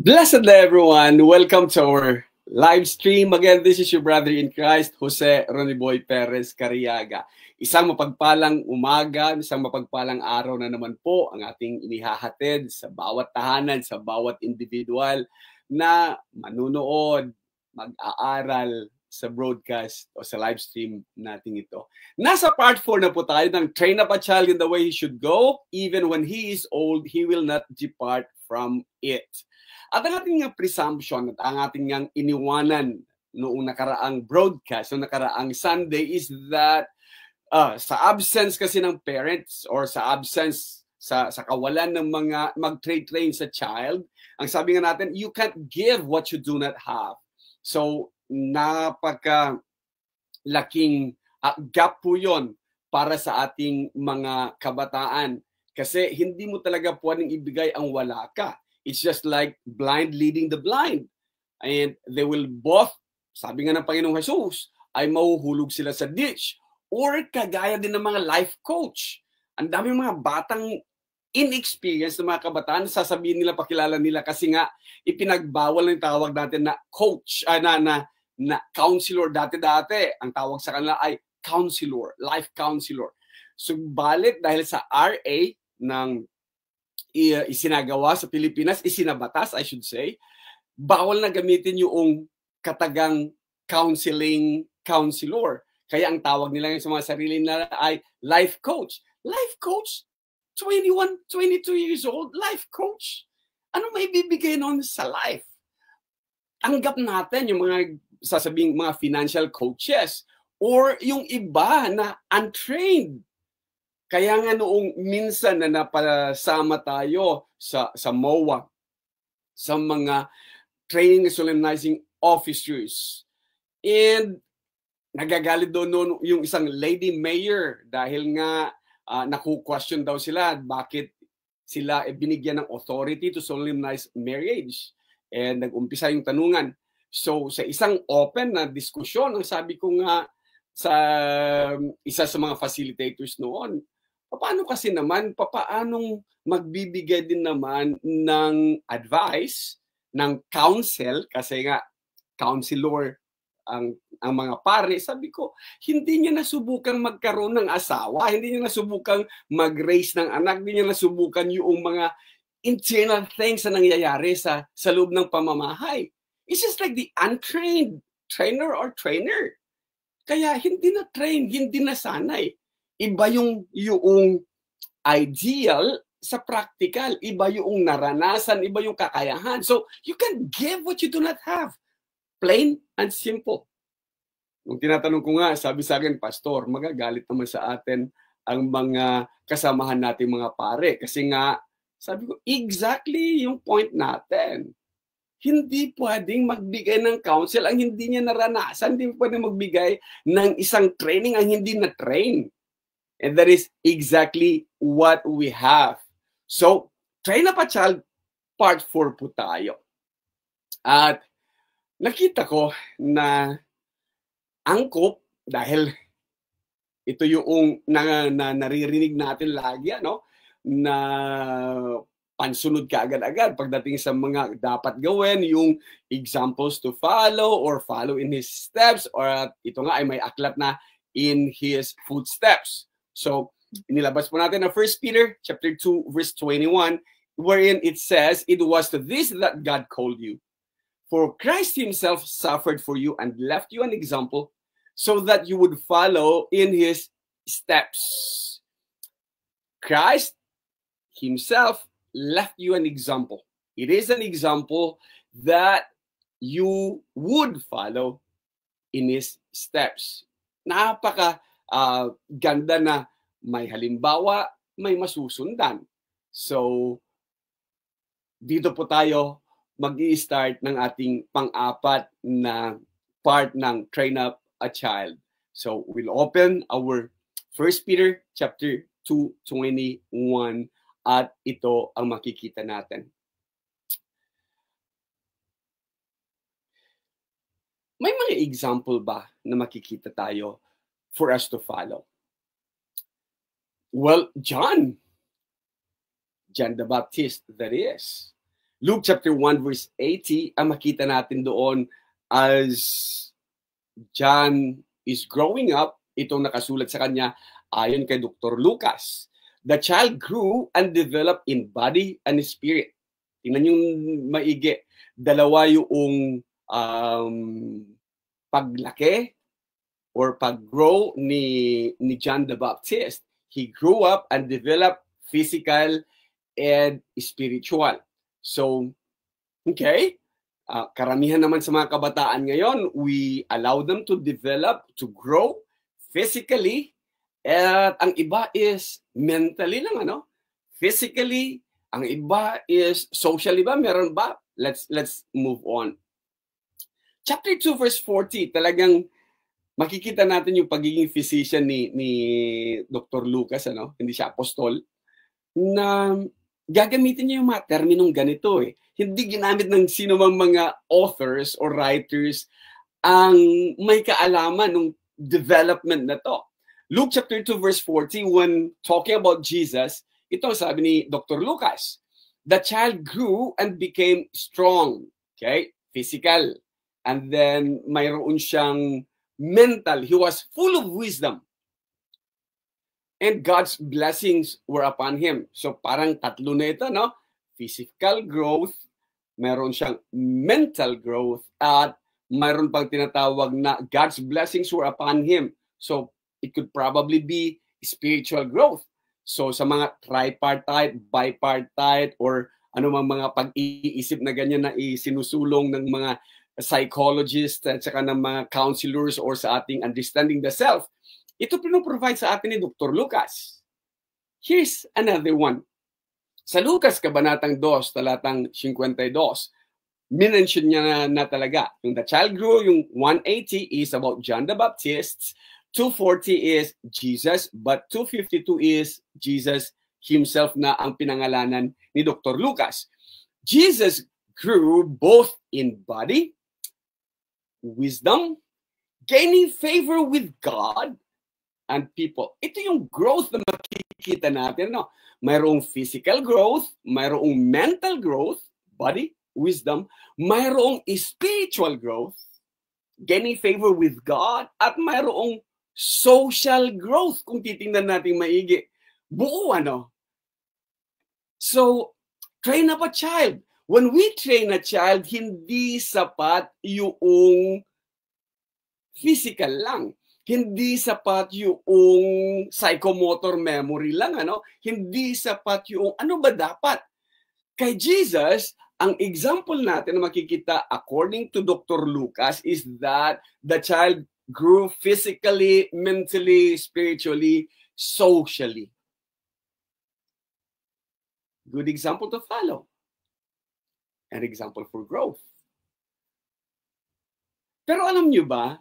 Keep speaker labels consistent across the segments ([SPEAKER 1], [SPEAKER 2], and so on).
[SPEAKER 1] Blessed day, everyone. Welcome to our live stream. Again, this is your brother in Christ, Jose Roniboy Perez Cariaga. Isang mapagpalang umaga, isang mapagpalang araw na naman po ang ating inihahatid sa bawat tahanan, sa bawat individual na manunood, mag-aaral sa broadcast o sa live stream natin ito. Nasa part 4 na po tayo ng train up a child in the way he should go. Even when he is old, he will not depart from it. At ang ating presumption at ang ating iniwanan noong nakaraang broadcast, noong nakaraang Sunday is that sa absence kasi ng parents or sa absence, sa kawalan ng mga mag-train sa child, ang sabi nga natin, you can't give what you do not have. So, napaka-laking gap po yun para sa ating mga kabataan. Kasi hindi mo talaga pwedeng ibigay ang wala ka. It's just like blind leading the blind. And they will both, sabi nga ng Panginoong Jesus, ay mahuhulog sila sa ditch. Or kagaya din ng mga life coach. Ang dami mga batang inexperienced na mga kabataan, sasabihin nila, pakilala nila kasi nga ipinagbawal ng tawag natin na coach, na counselor dati-dati. Ang tawag sa kanila ay counselor, life counselor. Subalit dahil sa RA ng isinagawa sa Pilipinas, isinabatas, I should say, bawal na gamitin yung katagang counselor. Kaya ang tawag nila sa mga sarili nila ay life coach. Life coach? 21, 22 years old, life coach? Ano may bibigay nun sa life? Tanggap natin yung mga sasabing mga financial coaches or yung iba na untrained. Kaya nga noong minsan na napasama tayo sa MOA, sa mga training and solemnizing officers, and nagagalit doon yung isang lady mayor dahil nga naku-question daw sila bakit sila binigyan ng authority to solemnize marriage. And nag-umpisa yung tanungan. So sa isang open na diskusyon, ang sabi ko nga sa isa sa mga facilitators noon, paano kasi naman, paanong magbibigay din naman ng advice, ng counsel, kasi nga counselor ang mga pare, sabi ko, hindi niya nasubukang magkaroon ng asawa, hindi niya nasubukang mag-raise ng anak, hindi niya nasubukan yung mga internal things na nangyayari sa loob ng pamamahay. It's just like the untrained trainer or trainer. Kaya hindi na train, hindi na sanay. Iba yung ideal sa practical. Iba yung naranasan, iba yung kakayahan. So, you can give what you do not have. Plain and simple. Nung tinatanong ko nga, sabi sa akin, Pastor, magagalit naman sa atin ang mga kasamahan nating mga pare. Kasi nga, sabi ko, exactly yung point natin. Hindi pwedeng magbigay ng counsel ang hindi niya naranasan. Hindi pwedeng magbigay ng isang training ang hindi na-train. And that is exactly what we have. So, train up a child, part 4 po tayo. At nakita ko na angkop, dahil ito yung naririnig natin lagi, na pansunod ka agad-agad pagdating sa mga dapat gawin, yung examples to follow or follow in his steps, or ito nga ay may aklat na in his footsteps. So, inilabas po natin na 1 Peter chapter 2 verse 21, wherein it says, "It was to this that God called you. For Christ himself suffered for you and left you an example so that you would follow in his steps." Christ himself left you an example. It is an example that you would follow in his steps. Napaka ganda na may halimbawa, may masusundan. So, dito po tayo mag-i-start ng ating pang-apat na part ng Train Up a Child. So, we'll open our 1 Peter chapter 2:21 at ito ang makikita natin. May mga example ba na makikita tayo for us to follow? Well, John the Baptist, that is. Luke chapter 1 verse 80, ang makita natin doon as John is growing up, itong nakasulat sa kanya ayon kay Dr. Lucas. The child grew and developed in body and spirit. Tingnan yung maigi. Dalawa yung paglaki or pag-grow ni John the Baptist. He grew up and developed physical and spiritual. So, okay, karamihan naman sa mga kabataan ngayon, we allow them to develop, to grow physically, at ang iba is mentally lang, ano? Physically, ang iba is socially ba? Meron ba? Let's move on. Chapter 2 verse 40, talagang makikita natin yung pagiging physician ni Dr. Lucas, ano? Hindi siya apostol, na gagamitin niya yung mga terminong ganito eh. Hindi ginamit ng sino mang mga authors or writers ang may kaalaman ng development na to. Luke chapter 2 verse 40, when talking about Jesus, ito sabi ni Dr. Lucas, the child grew and became strong, okay? Physical. And then mayroon siyang mental. He was full of wisdom. And God's blessings were upon him. So parang tatlo na ito, no? Physical growth, mayroon siyang mental growth, at mayroon pang tinatawag na God's blessings were upon him. So it could probably be spiritual growth. So sa mga tripartite, bipartite, or anumang mga pag-iisip na ganyan na isinusulong ng mga psychologists at saka ng mga counselors or sa ating understanding the self, ito pinoprovide sa atin ni Dr. Lucas. Here's another one. Sa Lucas, Kabanatang 2, talatang 52, minention niya na talaga. Yung the child grew, yung 180 is about John the Baptist, 240 is Jesus, but 252 is Jesus himself na ang pinangalanan ni Dr. Lucas. Jesus grew both in body, wisdom, gaining favor with God and people. Ito yung growth na makikita natin, no? Mayroong physical growth, mayroong mental growth, body, wisdom, mayroong spiritual growth, gaining favor with God, at mayroong social growth, kung titingnan natin maigi. Buo, ano? So, train up a child. When we train a child, hindi sapat yung physical lang. Hindi sapat yung psychomotor memory lang, ano? Hindi sapat yung ano ba dapat? Kay Jesus, ang example natin na makikita according to Dr. Lucas is that the child grew physically, mentally, spiritually, socially. Good example to follow. An example for growth. Pero alam nyo ba,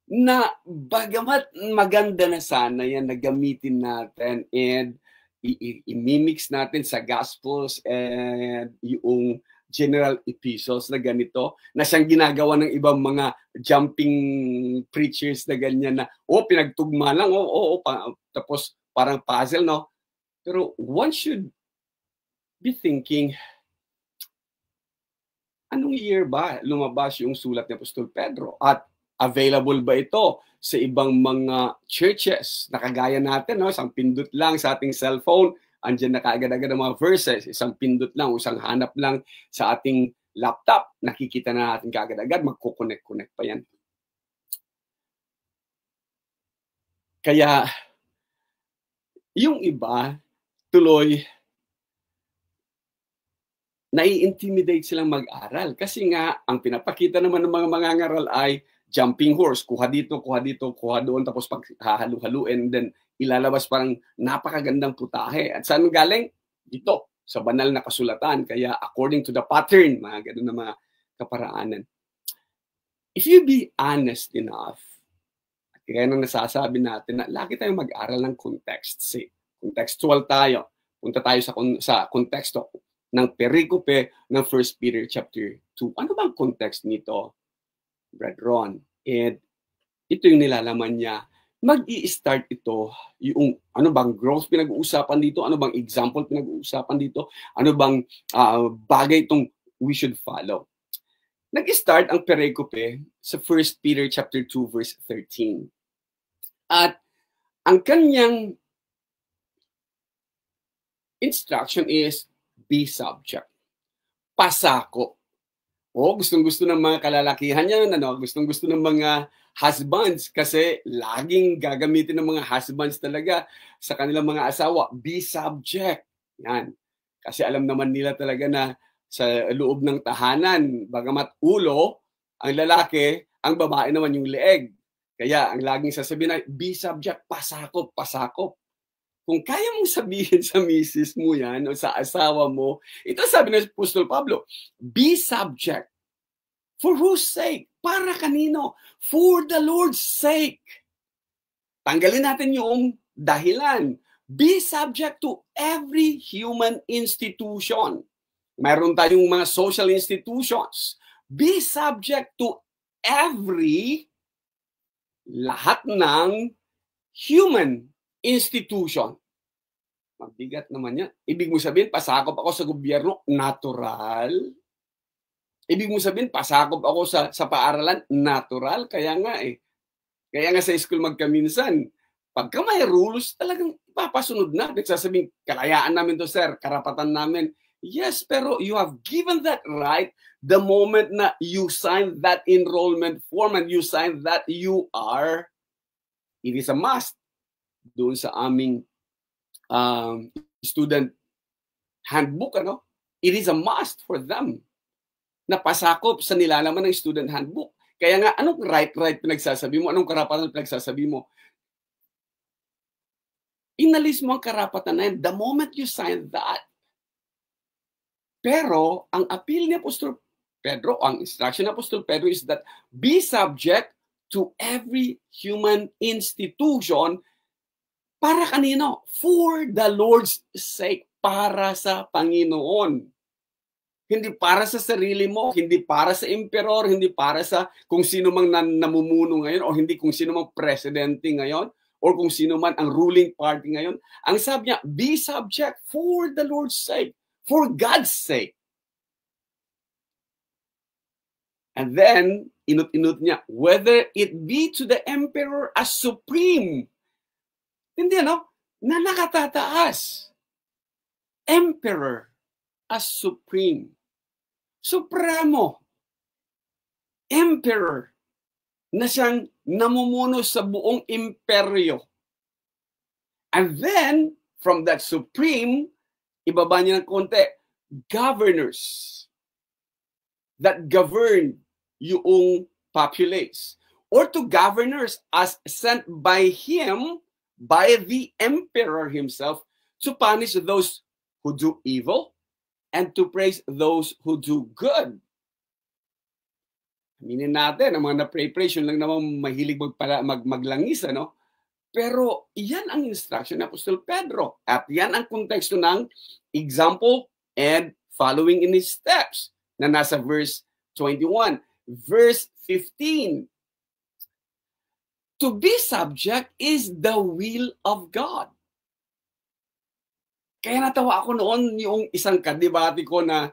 [SPEAKER 1] na bagamat maganda na sana yan na gamitin natin and i-mimix natin sa Gospels and yung general epistles na ganito, na siyang ginagawa ng ibang mga jumping preachers na ganyan na, pinagtugma lang, tapos parang puzzle, no? Pero one should be thinking, anong year ba lumabas yung sulat ni Apostol Pedro? At available ba ito sa ibang mga churches na kagaya natin, no? Isang pindot lang sa ating cellphone, andyan na kaagad-agad ang mga verses, isang pindot lang, isang hanap lang sa ating laptop, nakikita na natin kaagad-agad, magkukonek-connect pa yan. Kaya, yung iba, tuloy, nai-intimidate silang mag-aral. Kasi nga, ang pinapakita naman ng mga mangangaral ay jumping horse, kuha dito, kuha doon, tapos pag hahalu-haluin, then ilalabas parang napakagandang putahe. At saan galing? Dito, sa banal na kasulatan. Kaya according to the pattern, mga ganun na mga kaparaanan. If you be honest enough, at kaya nang nasasabi natin na lagi tayong mag-aral ng context. See, contextual tayo. Punta tayo sa konteksto ng perikope ng 1 Peter chapter 2. Ano bang context nito, Brad Ron? And ito yung nilalaman niya, mag-i-start ito, yung ano bang growth pinag-uusapan dito, ano bang example pinag-uusapan dito, ano bang bagay itong we should follow. Nag-start ang perikope sa 1 Peter chapter 2 verse 13. At ang kanyang instruction is be subject. Pasako. Gustong-gusto ng mga kalalakihan yan, gustong-gusto ng mga husbands kasi laging gagamitin ng mga husbands talaga sa kanilang mga asawa, be subject. Yan. Kasi alam naman nila talaga na sa loob ng tahanan, bagamat ulo, ang lalaki, ang babae naman yung leeg. Kaya ang laging sasabihin ay, be subject, pasakop, pasakop. Kung kaya mong sabihin sa misis mo yan o sa asawa mo, ito sabi ng Apostol Pablo, be subject. For whose sake? Para kanino? For the Lord's sake. Tanggalin natin yung dahilan. Be subject to every human institution. Mayroon tayong mga social institutions. Be subject to lahat ng human institution. Mabigat naman yan. Ibig mo sabihin, pasakop ako sa gobyerno, natural. Ibig mo sabihin, pasakop ako sa paaralan, natural. Kaya nga sa school magkaminsan, pagka may rules, talagang ipapasunod na. Nagsasabing, kalayaan namin to, sir, karapatan namin. Yes, pero you have given that right the moment na you sign that enrollment form and you sign that it is a must. Doon sa aming student handbook, it is a must for them na pasakop sa nilalaman ng student handbook. Kaya nga, anong right pinagsasabi mo? Anong karapatan pinagsasabi mo? Inalis mo ang karapatan na yan the moment you sign that. Pero, ang appeal ni Apostol Pedro, ang instruction ni Apostol Pedro is that be subject to every human institution. Para kanino? For the Lord's sake. Para sa Panginoon. Hindi para sa sarili mo, hindi para sa emperor, hindi para sa kung sino mang namumuno ngayon, o hindi kung sino mang presidente ngayon, or kung sino man ang ruling party ngayon. Ang sabi niya, be subject for the Lord's sake, for God's sake. And then, inut-inut niya, whether it be to the emperor as supreme, hindi na nakatataas. Emperor as supreme. Supremo. Emperor na siyang namumuno sa buong imperyo. And then, from that supreme, ibaba niya ng konti, governors that govern yung populace. Or to governors as sent by him, by the emperor himself, to punish those who do evil and to praise those who do good. Aminin natin, ang mga na-pray-praise, yun lang naman mahilig maglangis, Pero yan ang instruction ng Apostol Pedro. At yan ang konteksto ng example and following in his steps na nasa verse 21. Verse 15. To be subject is the will of God. Kaya natawa ako noon yung isang kadebate ko na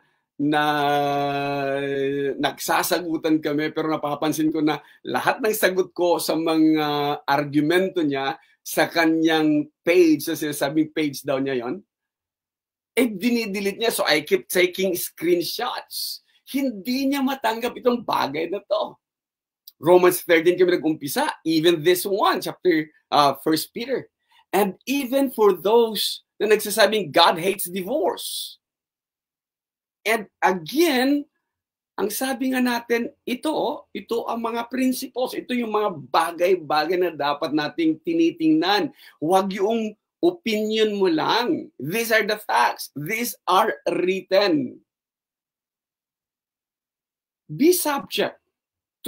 [SPEAKER 1] nagsasagutan kami, pero napapansin ko na lahat ng sagot ko sa mga argumento niya sa kanyang page, sa sinasabing page daw niya yon, dinidelete niya. So I keep taking screenshots. Hindi niya matanggap itong bagay na to. Romans 13 kami nag-umpisa, even this one, chapter 1 Peter. And even for those na nagsasabing God hates divorce. And again, ang sabi nga natin, ito ang mga principles, ito yung mga bagay-bagay na dapat nating tinitingnan. Huwag yung opinion mo lang. These are the facts. These are written. Be subject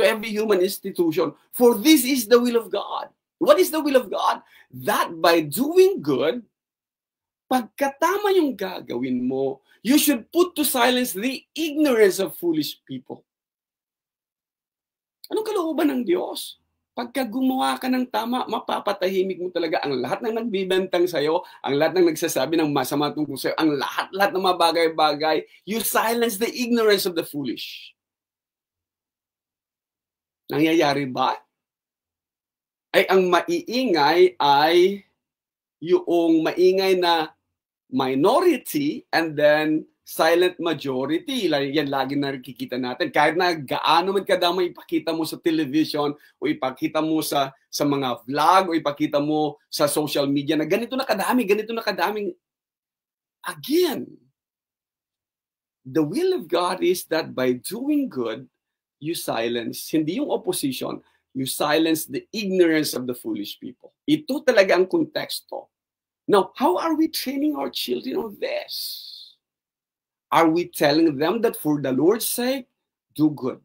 [SPEAKER 1] to every human institution, for this is the will of God. What is the will of God? That by doing good, pagkatama yung gagawin mo, you should put to silence the ignorance of foolish people. Anong kalooban ng Diyos? Pagka gumawa ka ng tama, mapapatahimik mo talaga ang lahat ng nagbibentang sa'yo, ang lahat ng nagsasabi ng masama tungkol sa'yo, ang lahat ng mga bagay-bagay. You silence the ignorance of the foolish. Nangyayari ba? Ay ang maiingay ay yung maingay na minority and then silent majority. Yan lagi na nakikita natin. Kahit na gaano man kadamay ipakita mo sa television o ipakita mo sa mga vlog o ipakita mo sa social media na ganito na kadaming. Again, the will of God is that by doing good, you silence, hindi yung opposition, you silence the ignorance of the foolish people. Ito talaga ang konteksto. Now, how are we training our children on this? Are we telling them that for the Lord's sake, do good?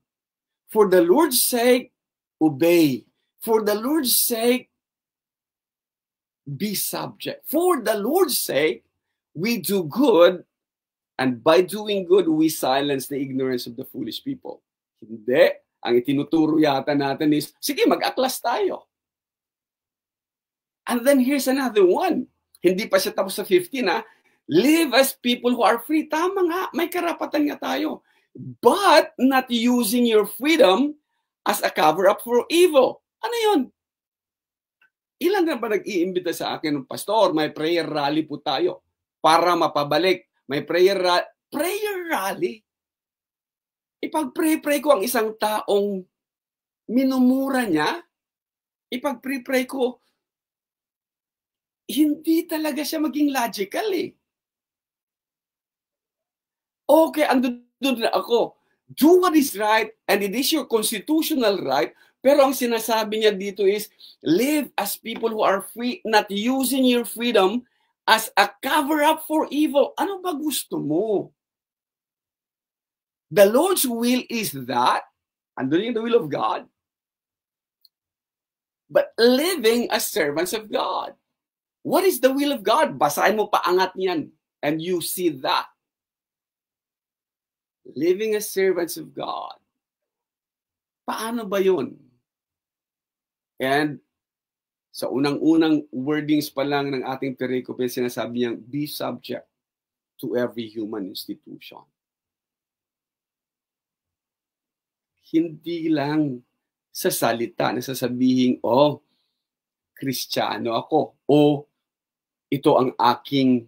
[SPEAKER 1] For the Lord's sake, obey. For the Lord's sake, be subject. For the Lord's sake, we do good, and by doing good, we silence the ignorance of the foolish people. Hindi. Ang itinuturo yata natin is, sige, mag-aklas tayo. And then here's another one. Hindi pa siya tapos sa 15, ha? Live as people who are free. Tama nga, may karapatan nga tayo. But not using your freedom as a cover-up for evil. Ano yun? Ilan na ba nag-iimbita sa akin ng pastor? May prayer rally po tayo para mapabalik. May prayer rally. Ipag-pray ko ang isang taong minumura niya. Ipag-pray ko, hindi talaga siya maging logical eh. Okay, andun na ako. Do what is right, and it is your constitutional right, pero ang sinasabi niya dito is, live as people who are free, not using your freedom as a cover-up for evil. Ano ba gusto mo? The Lord's will is that, andun yung the will of God, but living as servants of God. What is the will of God? Basahin mo paangat niyan, and you see that. Living as servants of God. Paano ba yun? And sa unang-unang wordings pa lang ng ating pericope, sinasabi niyang, be subject to every human institution. Hindi lang sa salita na sasabihin, oh, Kristiyano ako, o ito ang aking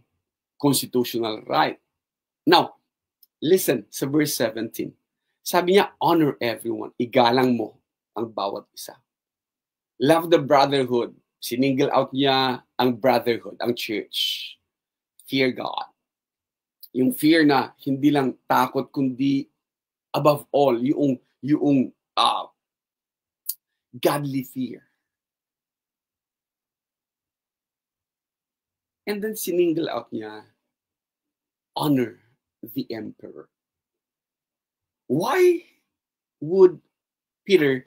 [SPEAKER 1] constitutional right. Now, listen sa verse 17. Sabi niya, honor everyone. Igalang mo ang bawat isa. Love the brotherhood. Sininggle out niya ang brotherhood, ang church. Fear God. Yung fear na hindi lang takot, kundi above all, yung godly fear. And then sininggle out niya, honor the emperor. Why would Peter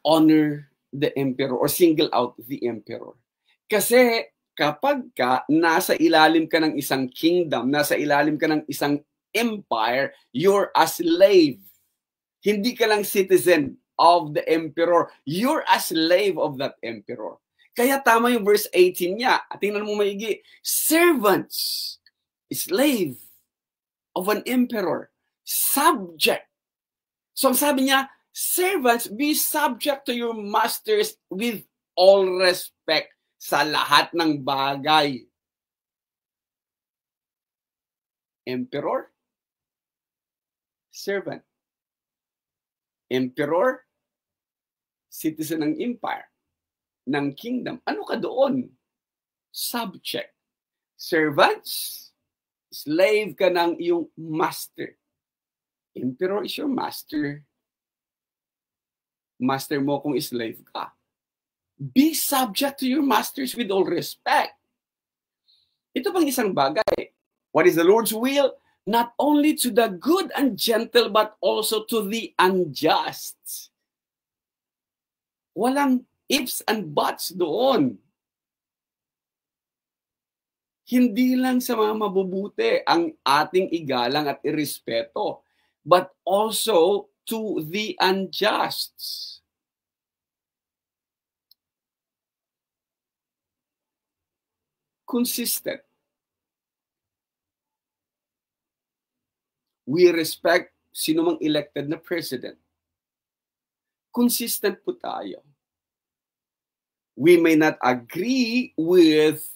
[SPEAKER 1] honor the emperor or single out the emperor? Kasi kapag nasa ilalim ka ng isang kingdom, nasa ilalim ka ng isang empire, you're a slave. Hindi ka lang citizen of the emperor. You're a slave of that emperor. Kaya tama yung verse 18 niya. Tingnan mo maigi. Servants, slave of an emperor, subject. So ang sabi niya, servants, be subject to your masters with all respect sa lahat ng bagay. Emperor, servant. Emperor, citizen ng empire, ng kingdom. Ano ka doon? Subject. Servants, slave ka ng iyong master. Emperor is your master. Master mo kung slave ka. Be subject to your masters with all respect. Ito pang isang bagay. What is the Lord's will? Not only to the good and gentle, but also to the unjust. Walang ifs and buts doon. Hindi lang sa mga mabubuti ang ating igalang at irespeto, but also to the unjust. consistent. We respect sino mang elected na president. Consistent po tayo. We may not agree with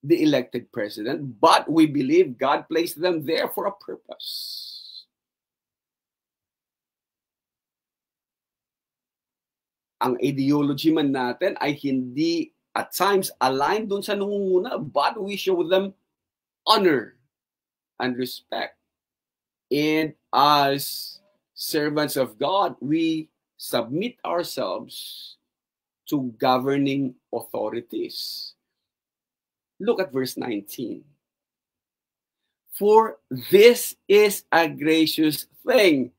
[SPEAKER 1] the elected president, but we believe God placed them there for a purpose. Ang ideology man natin ay hindi at times aligned dun sa nangunguna, but we show them honor and respect. And as servants of God, we submit ourselves to governing authorities. Look at verse 19. For this is a gracious thing.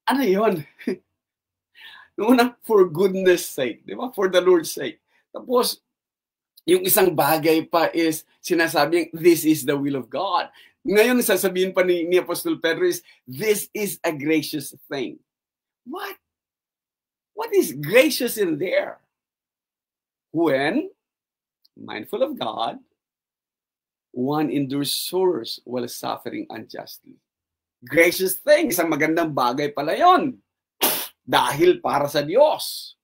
[SPEAKER 1] Ano yun? Una, for goodness sake, di ba? For the Lord's sake. Tapos, yung isang bagay pa is sinasabing, this is the will of God. Ngayon, sasabihin pa ni Apostol Pedro is, this is a gracious thing. What? What is gracious in there? When, mindful of God, one endures sorrows while suffering unjustly. Gracious thing, isang magandang bagay pala yon. Dahil para sa Diyos.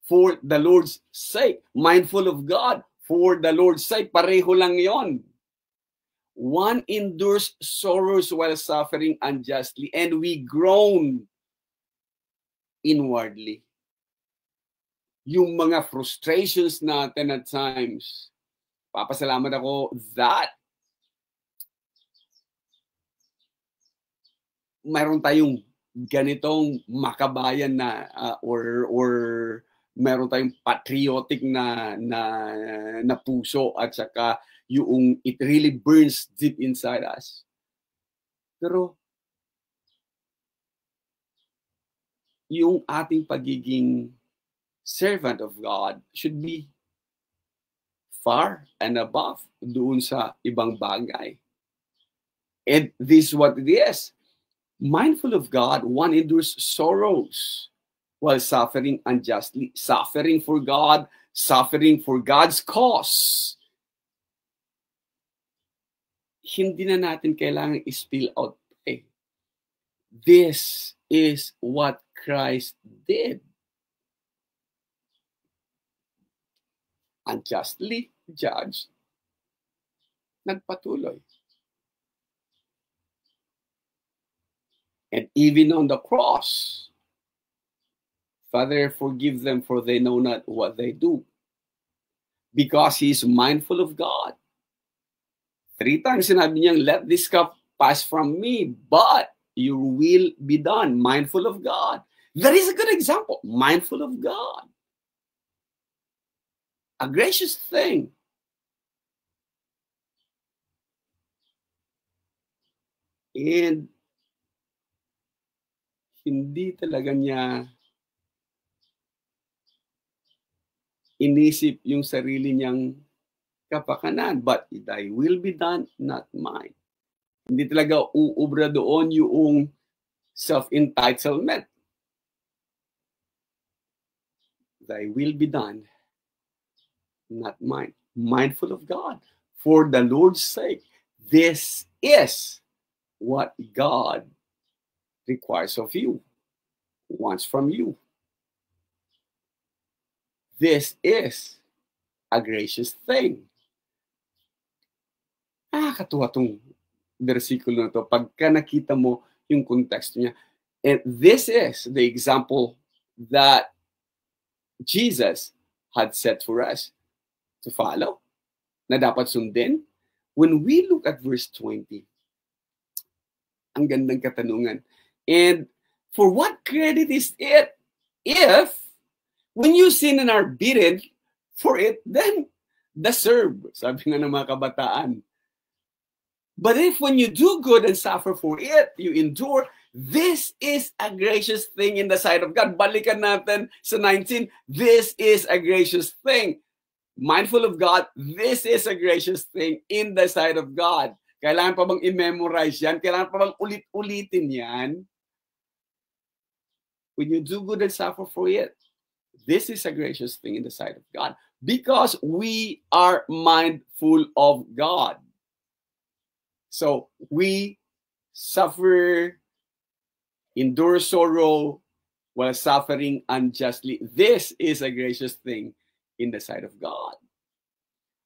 [SPEAKER 1] For the Lord's sake. Mindful of God. For the Lord's sake. Pareho lang yon. One endures sorrows while suffering unjustly, and we groan inwardly. Yung mga frustrations natin at times, papasalamat ako that mayroon tayong ganitong makabayan na or meron tayong patriotic na puso at saka yung it really burns deep inside us. Pero yung ating pagiging servant of God should be far and above doon sa ibang bagay. And this is what it is. Mindful of God, one endures sorrows while suffering unjustly. Suffering for God, suffering for God's cause. Hindi na natin kailangan i-spill out. This is what Christ did. Unjustly judged, nagpatuloy. And even on the cross, Father, forgive them for they know not what they do. Because he is mindful of God. 3 times sinabi niyang, let this cup pass from me, but your will be done. Mindful of God. That is a good example. Mindful of God. A gracious thing. And hindi talaga niya inisip yung sarili niyang kapakanan, but thy will be done, not mine. Hindi talaga uubra doon yung self-entitlement. Thy will be done, not mine. Mindful of God. For the Lord's sake, this is what God requires of you, wants from you. This is a gracious thing. Nakakatuwa tong versikulo na to pagka nakita mo yung context niya. And this is the example that Jesus had set for us to follow, na dapat sundin. When we look at verse 20, ang gandang katanungan. And for what credit is it if when you sin and are beaten for it, then deserve, sabi nga ng mga kabataan. But if when you do good and suffer for it, you endure, this is a gracious thing in the sight of God. Balikan natin sa 19, this is a gracious thing. Mindful of God, this is a gracious thing in the sight of God. Kailangan pa bang i-memorize yan? Kailangan pa bang ulit-ulitin yan? When you do good and suffer for it, This is a gracious thing in the sight of God because we are mindful of God. So we suffer, endure sorrow while suffering unjustly. This is a gracious thing in the sight of God.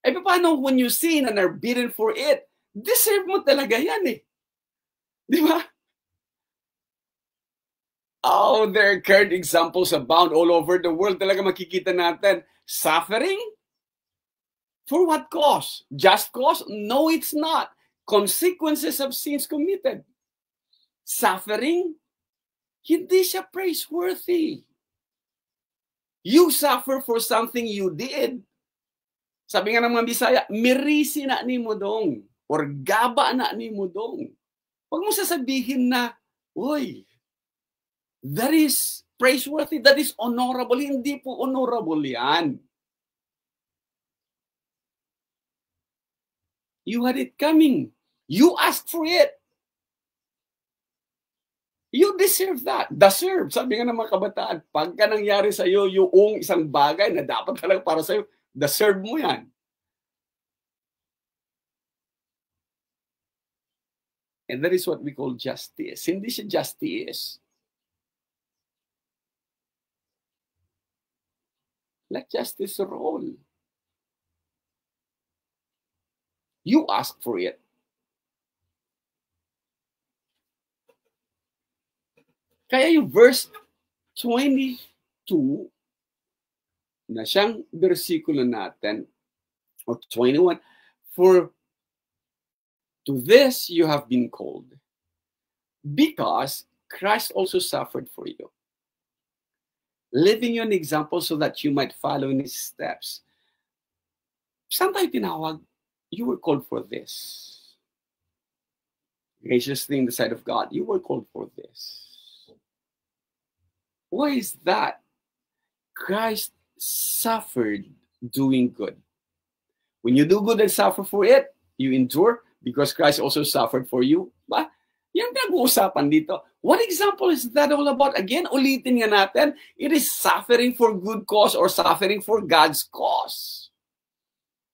[SPEAKER 1] Eh, paano when you sin and are beaten for it? Deserve mo talaga yan eh. Di ba? Oh, there are current examples abound all over the world. Talaga makikita natin. Suffering? For what cause? Just cause? No, it's not. Consequences of sins committed. Suffering? Hindi siya praiseworthy. You suffer for something you did. Sabi nga ng mga Bisaya, mirisi na ni mo dong. Or gaba na ni mo dong. Huwag mo sasabihin na, uy, that is praiseworthy, that is honorable. Hindi po honorable yan. You had it coming. You asked for it. You deserve that. Deserve. Sabi nga ng mga kabataan, pagka nangyari sa'yo yung isang bagay na dapat talaga para sa'yo, deserve mo yan. And that is what we call justice. Hindi siya justice. Let justice roll. You ask for it. Kaya yung verse 22 na siyang versikulo natin, or 21, for to this you have been called, because Christ also suffered for you, leaving you an example so that you might follow in his steps. Saan tayo tinawag? You were called for this. Gracious thing in the sight of God. You were called for this. Why is that? Christ suffered doing good. When you do good and suffer for it, you endure because Christ also suffered for you. Ba? Yan pinag-uusapan dito. What example is that all about? Again, ulitin nga natin, it is suffering for good cause or suffering for God's cause.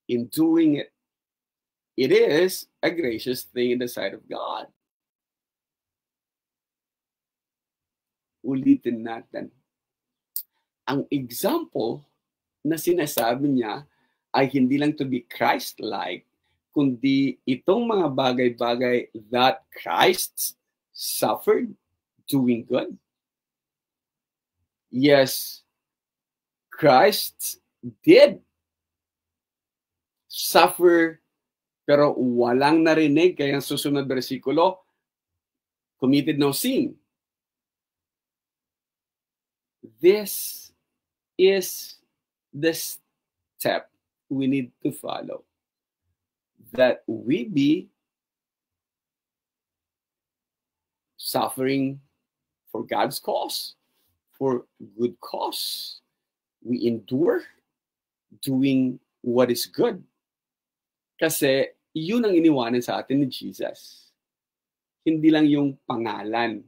[SPEAKER 1] In doing it, it is a gracious thing in the sight of God. Ulitin natin. Ang example na sinasabi niya ay hindi lang to be Christ-like, kundi itong mga bagay-bagay that Christ suffered doing good. Yes, Christ did suffer, pero walang narinig, kaya ang susunod versikulo, committed no sin. This is the step we need to follow. That we be suffering for God's cause, for good cause. We endure doing what is good. Kasi yun ang iniwanan sa atin ni Jesus. Hindi lang yung pangalan.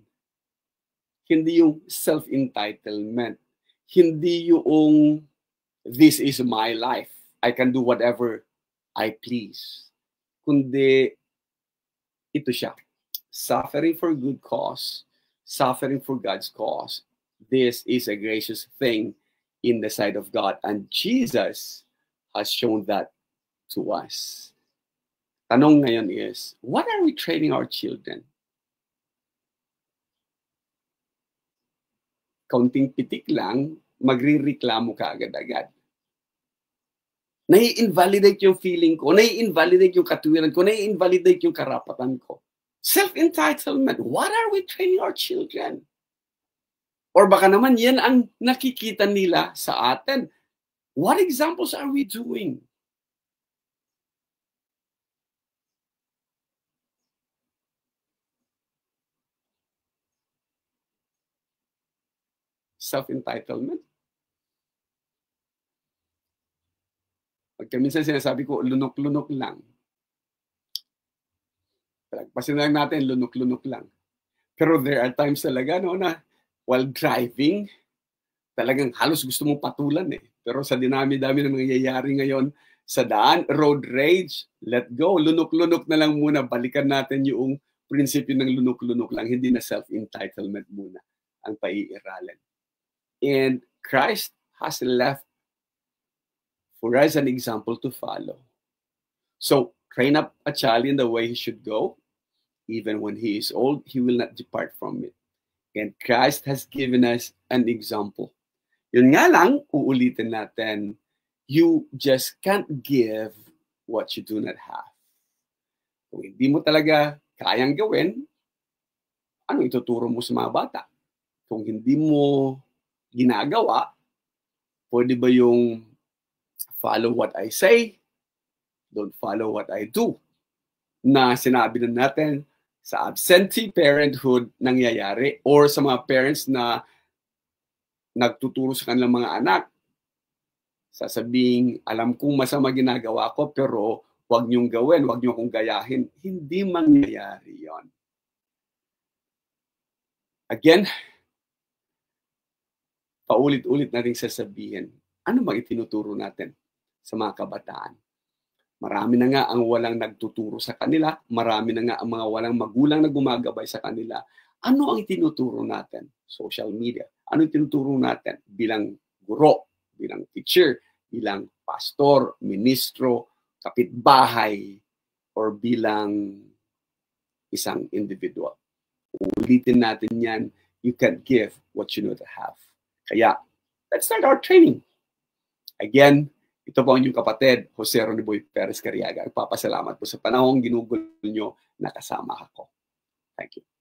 [SPEAKER 1] Hindi yung self-entitlement. Hindi yung this is my life. I can do whatever I please. Kundi ito siya. Suffering for good cause. Suffering for God's cause. This is a gracious thing in the sight of God. And Jesus has shown that to us. Tanong ngayon is, what are we training our children? Kaunting pitik lang, magre-reklamo ka agad-agad. Nai-invalidate yung feeling ko, nai-invalidate yung katuwiran ko, nai-invalidate yung karapatan ko. Self-entitlement. What are we training our children? Or baka naman yan ang nakikita nila sa atin. What examples are we doing? Self-entitlement. Pagka minsan sinasabi ko, lunok-lunok lang. Pagpasin lang natin, lunok-lunok lang. Pero there are times talaga, no, na while driving, talagang halos gusto mong patulan eh. Pero sa dinami-dami ng nangyayari ngayon sa daan, road rage, let go. Lunok-lunok na lang muna. Balikan natin yung prinsipyo ng lunok-lunok lang. Hindi na self-entitlement muna ang paiiralin. And Christ has left for us an example to follow. So, train up a child in the way he should go. Even when he is old, he will not depart from it. And Christ has given us an example. Yun nga lang, uulitin natin, you just can't give what you do not have. Kung hindi mo talaga kayang gawin, ano ituturo mo sa mga bata? Kung hindi mo ginagawa, pwede ba yung follow what I say, don't follow what I do? Na sinabi na natin sa absentee parenthood nangyayari or sa mga parents na nagtuturo sa kanilang mga anak. Sasabing, alam kong masama ginagawa ko pero huwag niyong gawin, huwag niyo akong gayahin. Hindi mangyayari yon. Again, paulit-ulit nating sasabihin, ano bang itinuturo natin sa mga kabataan? Marami na nga ang walang nagtuturo sa kanila. Marami na nga ang mga walang magulang na gumagabay sa kanila. Ano ang itinuturo natin? Social media. Ano ang itinuturo natin bilang guro, bilang teacher, bilang pastor, ministro, kapitbahay, or bilang isang individual? Ulitin natin yan. You can give what you know to have. Kaya, let's start our training. Again, ito po ang inyong kapatid, Jose Roniboy Perez Cariaga. Nagpapasalamat po sa panahong ginugol nyo na kasama ako. Thank you.